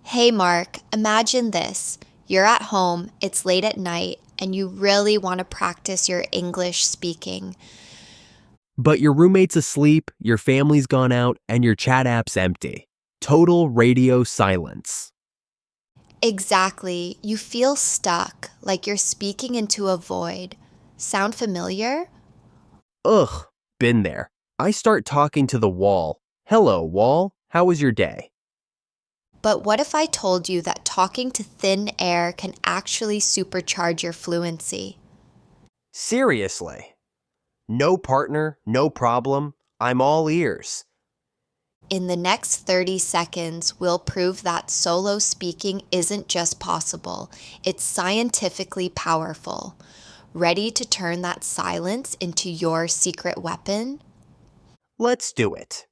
Hey Mark, imagine this. You're at home, it's late at night, and you really want to practice your English speaking. But your roommate's asleep, your family's gone out, and your chat app's empty. Total radio silence. Exactly, you feel stuck, like you're speaking into a void. Sound familiar? Ugh, been there. I start talking to the wall. Hello, wall. How was your day? But what if I told you that talking to thin air can actually supercharge your fluency? Seriously. No partner, no problem. I'm all ears. In the next 30 seconds, we'll prove that solo speaking isn't just possible, it's scientifically powerful. Ready to turn that silence into your secret weapon? Let's do it.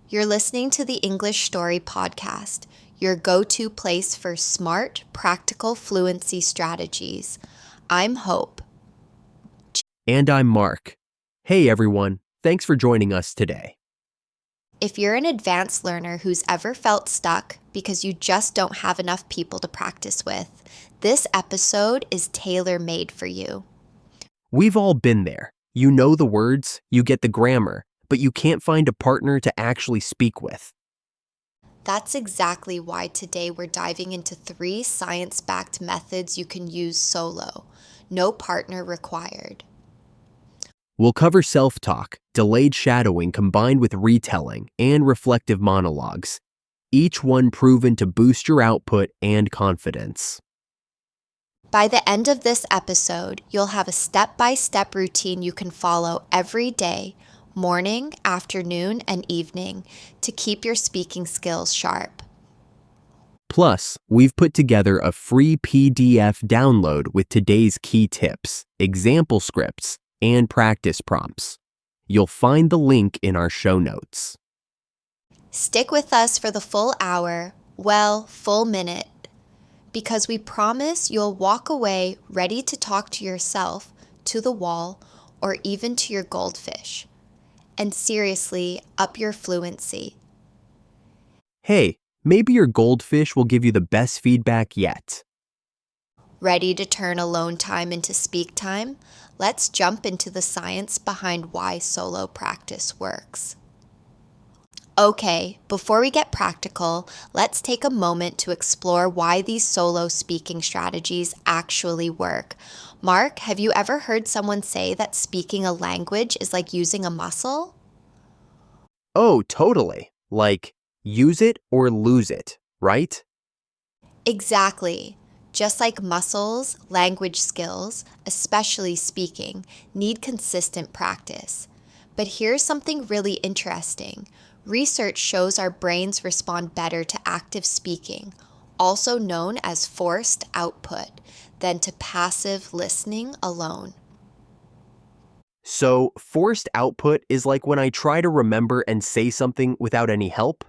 You're listening to the English Story Podcast, your go-to place for smart, practical fluency strategies. I'm Hope. And I'm Mark. Hey everyone, thanks for joining us today. If you're an advanced learner who's ever felt stuck because you just don't have enough people to practice with, this episode is tailor-made for you. We've all been there. You know the words, you get the grammar, but you can't find a partner to actually speak with. That's exactly why today we're diving into 3 science-backed methods you can use solo. No partner required. We'll cover self-talk, delayed shadowing combined with retelling, and reflective monologues, each one proven to boost your output and confidence. By the end of this episode, you'll have a step-by-step routine you can follow every day, morning, afternoon, and evening, to keep your speaking skills sharp. Plus, we've put together a free PDF download with today's key tips, example scripts, and practice prompts. You'll find the link in our show notes. Stick with us for the full hour, full minute, because we promise you'll walk away ready to talk to yourself, to the wall, or even to your goldfish. And seriously, up your fluency. Hey, maybe your goldfish will give you the best feedback yet. Ready to turn alone time into speak time? Let's jump into the science behind why solo practice works. Okay, before we get practical, let's take a moment to explore why these solo speaking strategies actually work. Mark, have you ever heard someone say that speaking a language is like using a muscle? Oh, totally. Like, use it or lose it, right? Exactly. Just like muscles, language skills, especially speaking, need consistent practice. But here's something really interesting. Research shows our brains respond better to active speaking, also known as forced output, than to passive listening alone. So, forced output is like when I try to remember and say something without any help?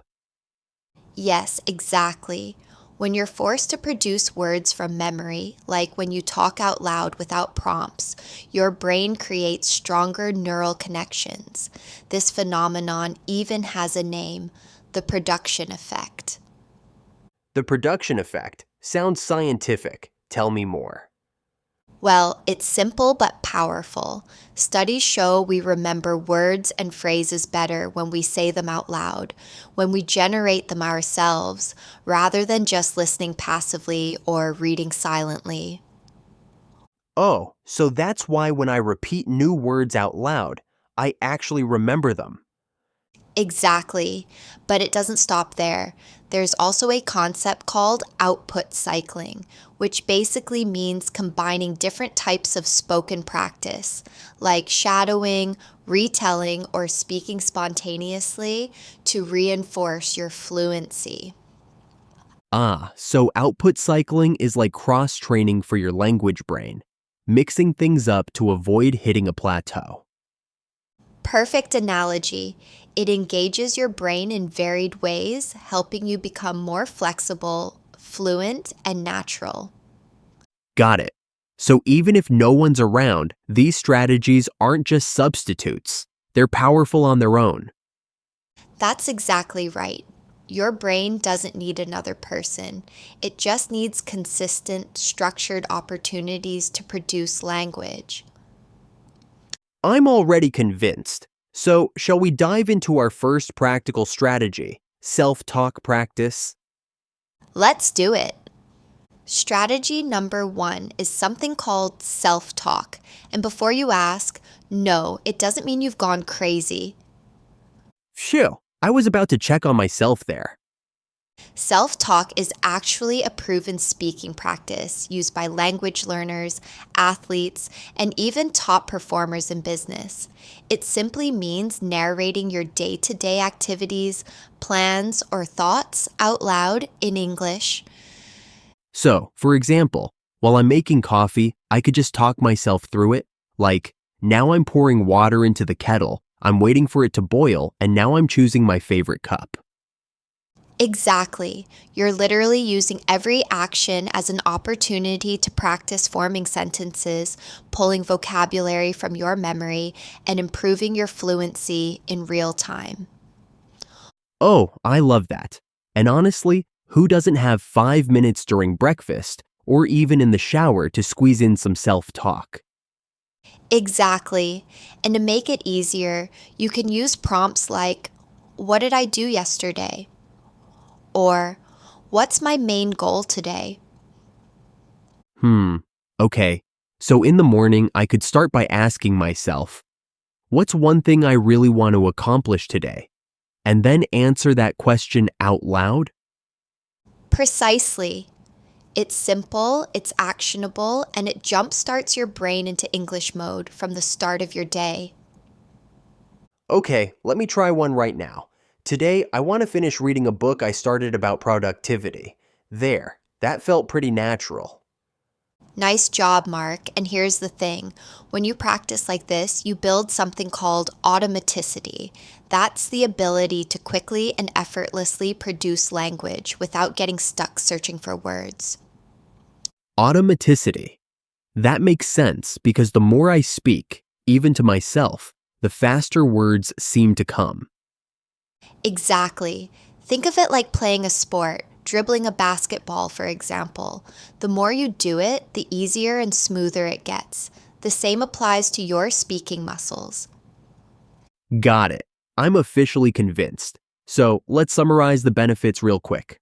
Yes, exactly. When you're forced to produce words from memory, like when you talk out loud without prompts, your brain creates stronger neural connections. This phenomenon even has a name, the production effect. The production effect sounds scientific. Tell me more. Well, it's simple but powerful. Studies show we remember words and phrases better when we say them out loud, when we generate them ourselves, rather than just listening passively or reading silently. Oh, so that's why when I repeat new words out loud, I actually remember them. Exactly, but it doesn't stop there. There's also a concept called output cycling, which basically means combining different types of spoken practice, like shadowing, retelling, or speaking spontaneously to reinforce your fluency. Ah, so output cycling is like cross-training for your language brain, mixing things up to avoid hitting a plateau. Perfect analogy. It engages your brain in varied ways, helping you become more flexible, fluent, and natural. Got it. So even if no one's around, these strategies aren't just substitutes. They're powerful on their own. That's exactly right. Your brain doesn't need another person. It just needs consistent, structured opportunities to produce language. I'm already convinced. So, shall we dive into our first practical strategy, self-talk practice? Let's do it. Strategy number 1 is something called self-talk. And before you ask, no, it doesn't mean you've gone crazy. Phew, I was about to check on myself there. Self-talk is actually a proven speaking practice used by language learners, athletes, and even top performers in business. It simply means narrating your day-to-day activities, plans, or thoughts out loud in English. So, for example, while I'm making coffee, I could just talk myself through it, like, now I'm pouring water into the kettle, I'm waiting for it to boil, and now I'm choosing my favorite cup. Exactly. You're literally using every action as an opportunity to practice forming sentences, pulling vocabulary from your memory, and improving your fluency in real time. Oh, I love that. And honestly, who doesn't have 5 minutes during breakfast or even in the shower to squeeze in some self-talk? Exactly. And to make it easier, you can use prompts like, "What did I do yesterday?" Or, "What's my main goal today?" Okay. So in the morning, I could start by asking myself, what's one thing I really want to accomplish today? And then answer that question out loud? Precisely. It's simple, it's actionable, and it jumpstarts your brain into English mode from the start of your day. Okay, let me try one right now. Today, I want to finish reading a book I started about productivity. There, that felt pretty natural. Nice job, Mark. And here's the thing, when you practice like this, you build something called automaticity. That's the ability to quickly and effortlessly produce language without getting stuck searching for words. Automaticity. That makes sense because the more I speak, even to myself, the faster words seem to come. Exactly. Think of it like playing a sport, dribbling a basketball, for example. The more you do it, the easier and smoother it gets. The same applies to your speaking muscles. Got it. I'm officially convinced. So let's summarize the benefits real quick.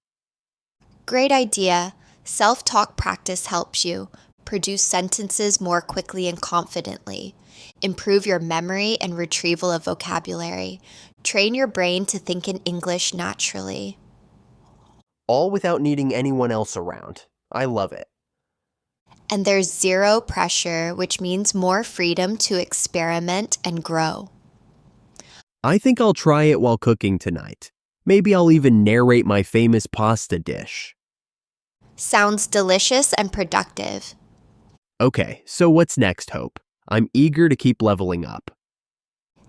Great idea. Self-talk practice helps you produce sentences more quickly and confidently, improve your memory and retrieval of vocabulary, train your brain to think in English naturally. All without needing anyone else around. I love it. And there's zero pressure, which means more freedom to experiment and grow. I think I'll try it while cooking tonight. Maybe I'll even narrate my famous pasta dish. Sounds delicious and productive. Okay, so what's next, Hope? I'm eager to keep leveling up.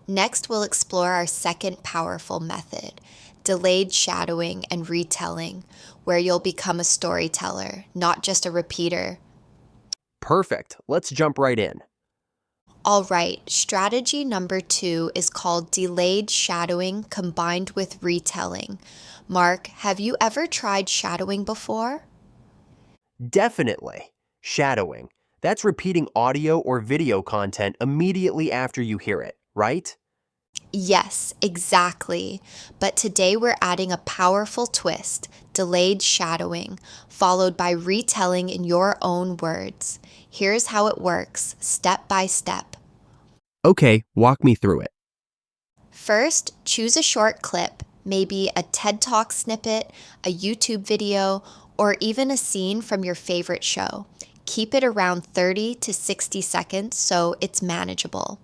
Next, we'll explore our second powerful method, delayed shadowing and retelling, where you'll become a storyteller, not just a repeater. Perfect. Let's jump right in. All right, strategy number 2 is called delayed shadowing combined with retelling. Mark, have you ever tried shadowing before? Definitely. Shadowing. That's repeating audio or video content immediately after you hear it, right? Yes, exactly. But today we're adding a powerful twist, delayed shadowing, followed by retelling in your own words. Here's how it works, step by step. Okay, walk me through it. First, choose a short clip, maybe a TED Talk snippet, a YouTube video, or even a scene from your favorite show. Keep it around 30 to 60 seconds so it's manageable.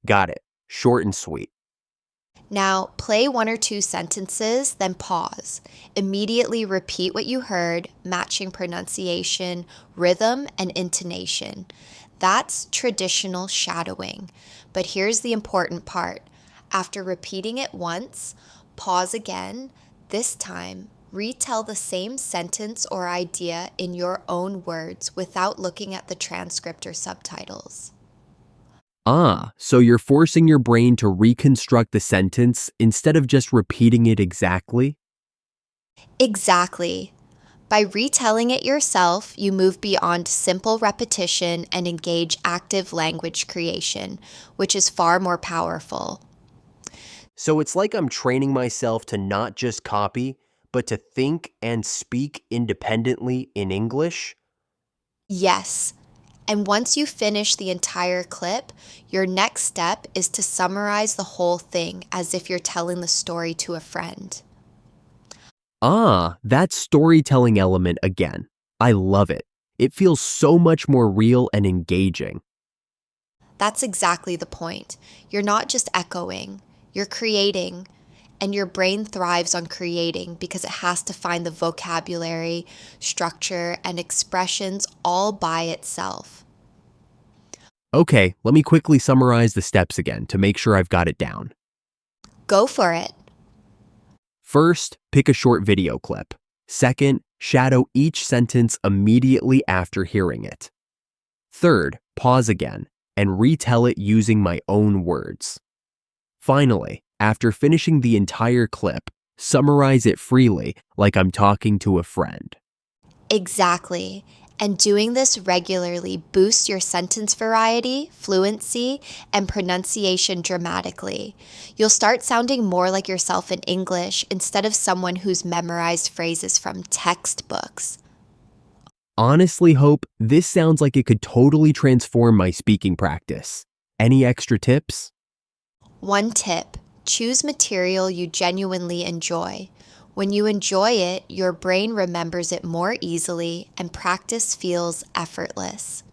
Got it. Short and sweet. Now, play 1 or 2 sentences, then pause. Immediately repeat what you heard, matching pronunciation, rhythm, and intonation. That's traditional shadowing. But here's the important part. After repeating it once, pause again. This time, retell the same sentence or idea in your own words without looking at the transcript or subtitles. Ah, so you're forcing your brain to reconstruct the sentence instead of just repeating it exactly? Exactly. By retelling it yourself, you move beyond simple repetition and engage active language creation, which is far more powerful. So it's like I'm training myself to not just copy, but to think and speak independently in English. Yes. And once you finish the entire clip, your next step is to summarize the whole thing as if you're telling the story to a friend. Ah, that storytelling element again. I love it. It feels so much more real and engaging. That's exactly the point. You're not just echoing, you're creating, and your brain thrives on creating because it has to find the vocabulary, structure, and expressions all by itself. Okay, let me quickly summarize the steps again to make sure I've got it down. Go for it. First, pick a short video clip. Second, shadow each sentence immediately after hearing it. Third, pause again and retell it using my own words. Finally, after finishing the entire clip, summarize it freely like I'm talking to a friend. Exactly. And doing this regularly boosts your sentence variety, fluency, and pronunciation dramatically. You'll start sounding more like yourself in English instead of someone who's memorized phrases from textbooks. Honestly, Hope, this sounds like it could totally transform my speaking practice. Any extra tips? One tip: choose material you genuinely enjoy. When you enjoy it, your brain remembers it more easily and practice feels effortless.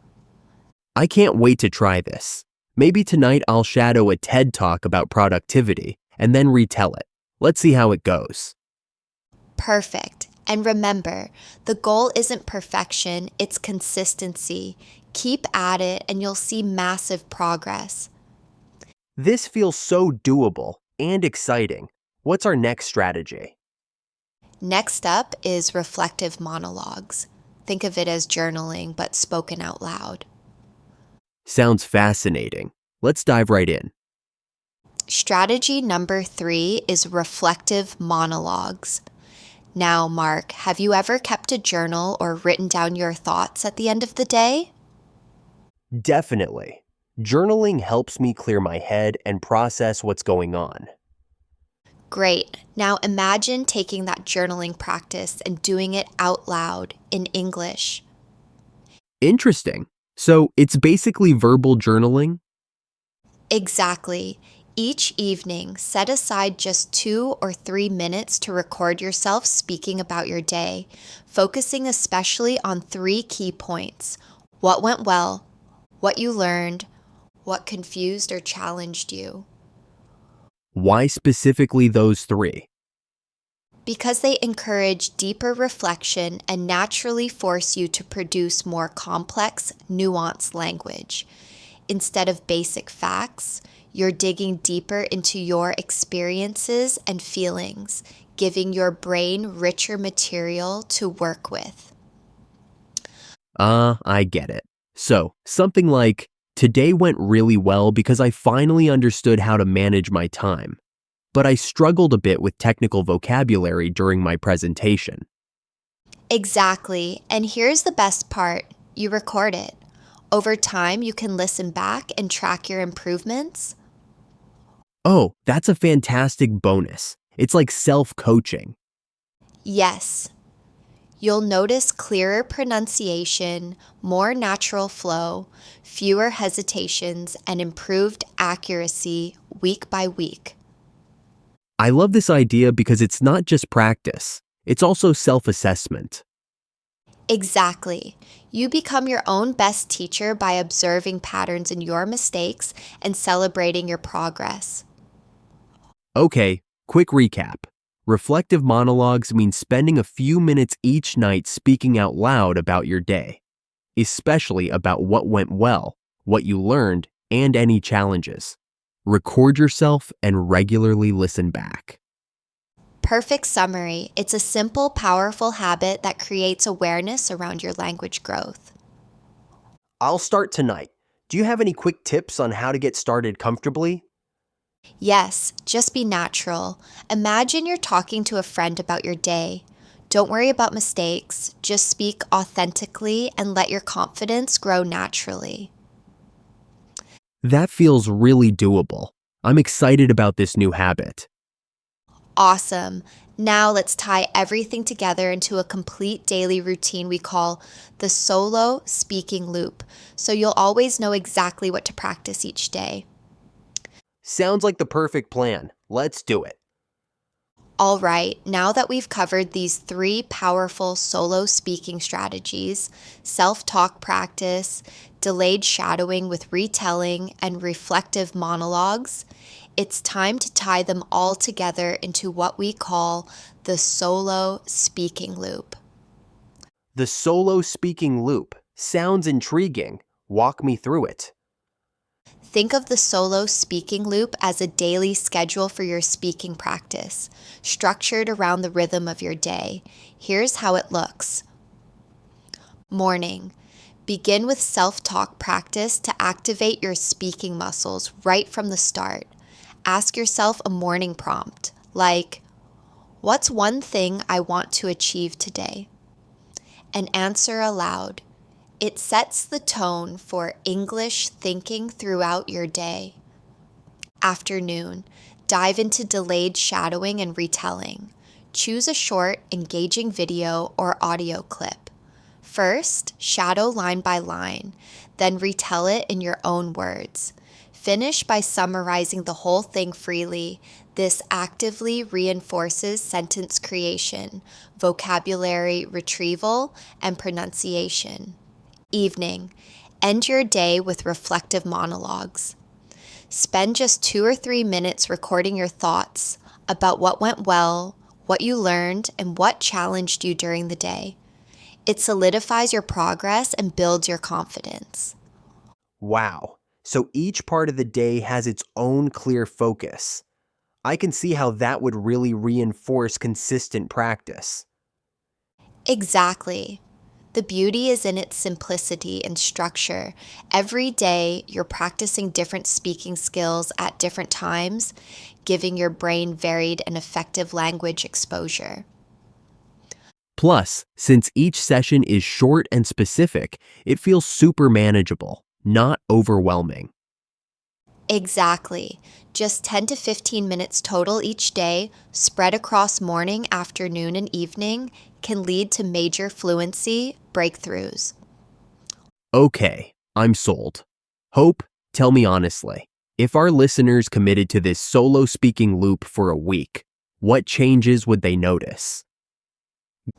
I can't wait to try this. Maybe tonight I'll shadow a TED talk about productivity and then retell it. Let's see how it goes. Perfect. And remember, the goal isn't perfection, it's consistency. Keep at it and you'll see massive progress. This feels so doable and exciting. What's our next strategy? Next up is reflective monologues. Think of it as journaling, but spoken out loud. Sounds fascinating. Let's dive right in. Strategy number 3 is reflective monologues. Now, Mark, have you ever kept a journal or written down your thoughts at the end of the day? Definitely. Journaling helps me clear my head and process what's going on. Great. Now imagine taking that journaling practice and doing it out loud in English. Interesting. So it's basically verbal journaling? Exactly. Each evening, set aside just 2 or 3 minutes to record yourself speaking about your day, focusing especially on 3 key points: what went well, what you learned, what confused or challenged you. Why specifically those three? Because they encourage deeper reflection and naturally force you to produce more complex, nuanced language. Instead of basic facts, you're digging deeper into your experiences and feelings, giving your brain richer material to work with. I get it. So, something like, today went really well because I finally understood how to manage my time, but I struggled a bit with technical vocabulary during my presentation. Exactly. And here's the best part: you record it. Over time, you can listen back and track your improvements. Oh, that's a fantastic bonus. It's like self-coaching. Yes, you'll notice clearer pronunciation, more natural flow, fewer hesitations, and improved accuracy week by week. I love this idea because it's not just practice, it's also self-assessment. Exactly. You become your own best teacher by observing patterns in your mistakes and celebrating your progress. Okay, quick recap. Reflective monologues mean spending a few minutes each night speaking out loud about your day, especially about what went well, what you learned, and any challenges. Record yourself and regularly listen back. Perfect summary. It's a simple, powerful habit that creates awareness around your language growth. I'll start tonight. Do you have any quick tips on how to get started comfortably? Yes, just be natural. Imagine you're talking to a friend about your day. Don't worry about mistakes, just speak authentically and let your confidence grow naturally. That feels really doable. I'm excited about this new habit. Awesome. Now let's tie everything together into a complete daily routine we call the solo speaking loop, so you'll always know exactly what to practice each day. Sounds like the perfect plan. Let's do it. All right, now that we've covered these three powerful solo speaking strategies, self talk practice, delayed shadowing with retelling, and reflective monologues, it's time to tie them all together into what we call the solo speaking loop. The solo speaking loop sounds intriguing. Walk me through it. Think of the solo speaking loop as a daily schedule for your speaking practice, structured around the rhythm of your day. Here's how it looks. Morning. Begin with self talk practice to activate your speaking muscles right from the start. Ask yourself a morning prompt like, what's one thing I want to achieve today? And answer aloud. It sets the tone for English thinking throughout your day. Afternoon. Dive into delayed shadowing and retelling. Choose a short, engaging video or audio clip. First, shadow line by line, then retell it in your own words. Finish by summarizing the whole thing freely. This actively reinforces sentence creation, vocabulary retrieval, and pronunciation. Evening. End your day with reflective monologues. Spend just 2 or 3 minutes recording your thoughts about what went well, what you learned, and what challenged you during the day. It solidifies your progress and builds your confidence. Wow. So each part of the day has its own clear focus. I can see how that would really reinforce consistent practice. Exactly. The beauty is in its simplicity and structure. Every day, you're practicing different speaking skills at different times, giving your brain varied and effective language exposure. Plus, since each session is short and specific, it feels super manageable, not overwhelming. Exactly. Just 10 to 15 minutes total each day, spread across morning, afternoon, and evening, can lead to major fluency breakthroughs. Okay, I'm sold. Hope, tell me honestly, if our listeners committed to this solo speaking loop for a week, what changes would they notice?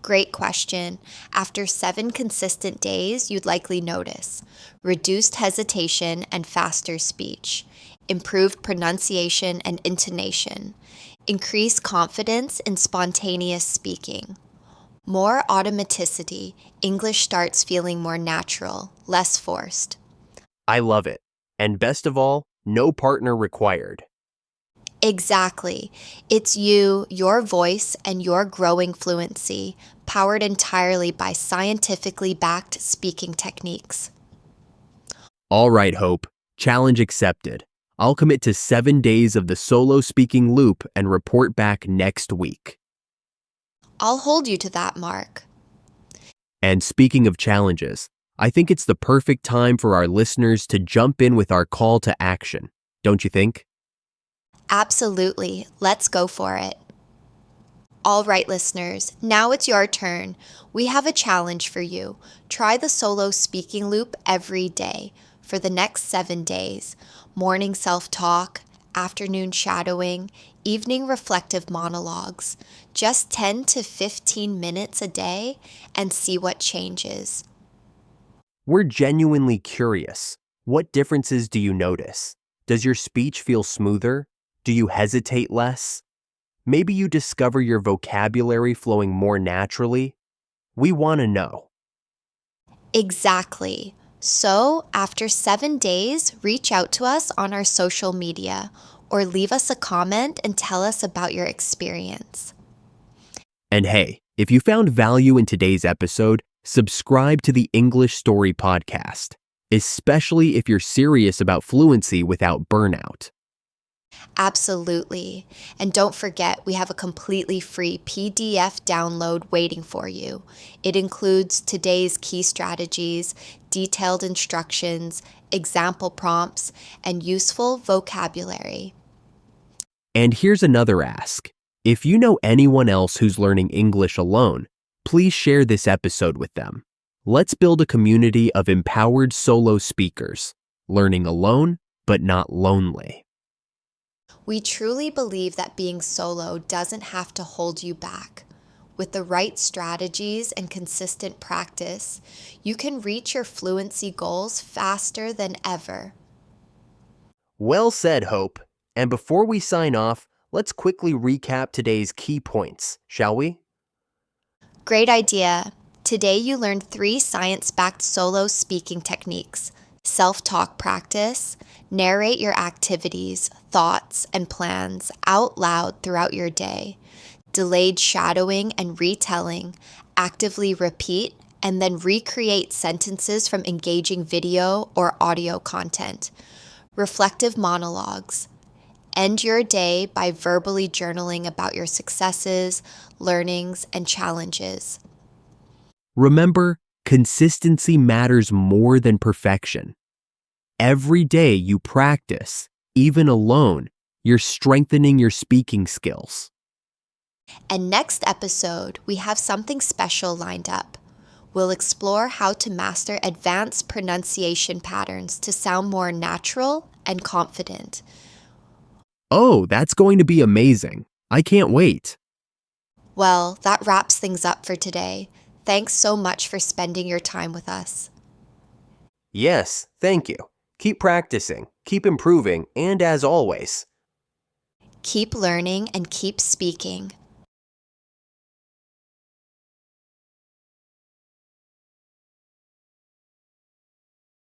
Great question. After 7 consistent days, you'd likely notice reduced hesitation and faster speech, improved pronunciation and intonation, increased confidence in spontaneous speaking, more automaticity. English starts feeling more natural, less forced. I love it. And best of all, no partner required. Exactly. It's you, your voice, and your growing fluency, powered entirely by scientifically backed speaking techniques. All right, Hope, challenge accepted. I'll commit to 7 days of the solo speaking loop and report back next week. I'll hold you to that mark. And speaking of challenges, I think it's the perfect time for our listeners to jump in with our call to action, don't you think? Absolutely. Let's go for it. All right, listeners, now it's your turn. We have a challenge for you. Try the solo speaking loop every day for the next 7 days. Morning self talk, afternoon shadowing, evening reflective monologues. Just 10 to 15 minutes a day and see what changes. We're genuinely curious. What differences do you notice? Does your speech feel smoother? Do you hesitate less? Maybe you discover your vocabulary flowing more naturally? We want to know. Exactly. So, after 7 days, reach out to us on our social media or leave us a comment and tell us about your experience. And hey, if you found value in today's episode, subscribe to the English Story Podcast, especially if you're serious about fluency without burnout. Absolutely. And don't forget, we have a completely free PDF download waiting for you. It includes today's key strategies, detailed instructions, example prompts, and useful vocabulary. And here's another ask. If you know anyone else who's learning English alone, please share this episode with them. Let's build a community of empowered solo speakers, learning alone but not lonely. We truly believe that being solo doesn't have to hold you back. With the right strategies and consistent practice, you can reach your fluency goals faster than ever. Well said, Hope. And before we sign off, let's quickly recap today's key points, shall we? Great idea. Today you learned 3 science-backed solo speaking techniques: self-talk practice, narrate your activities, thoughts, and plans out loud throughout your day, delayed shadowing and retelling, actively repeat, and then recreate sentences from engaging video or audio content, reflective monologues. End your day by verbally journaling about your successes, learnings, and challenges. Remember, consistency matters more than perfection. Every day you practice, even alone, you're strengthening your speaking skills. And next episode, we have something special lined up. We'll explore how to master advanced pronunciation patterns to sound more natural and confident. Oh, that's going to be amazing. I can't wait. Well, that wraps things up for today. Thanks so much for spending your time with us. Yes, thank you. Keep practicing, keep improving, and as always, Keep learning and keep speaking.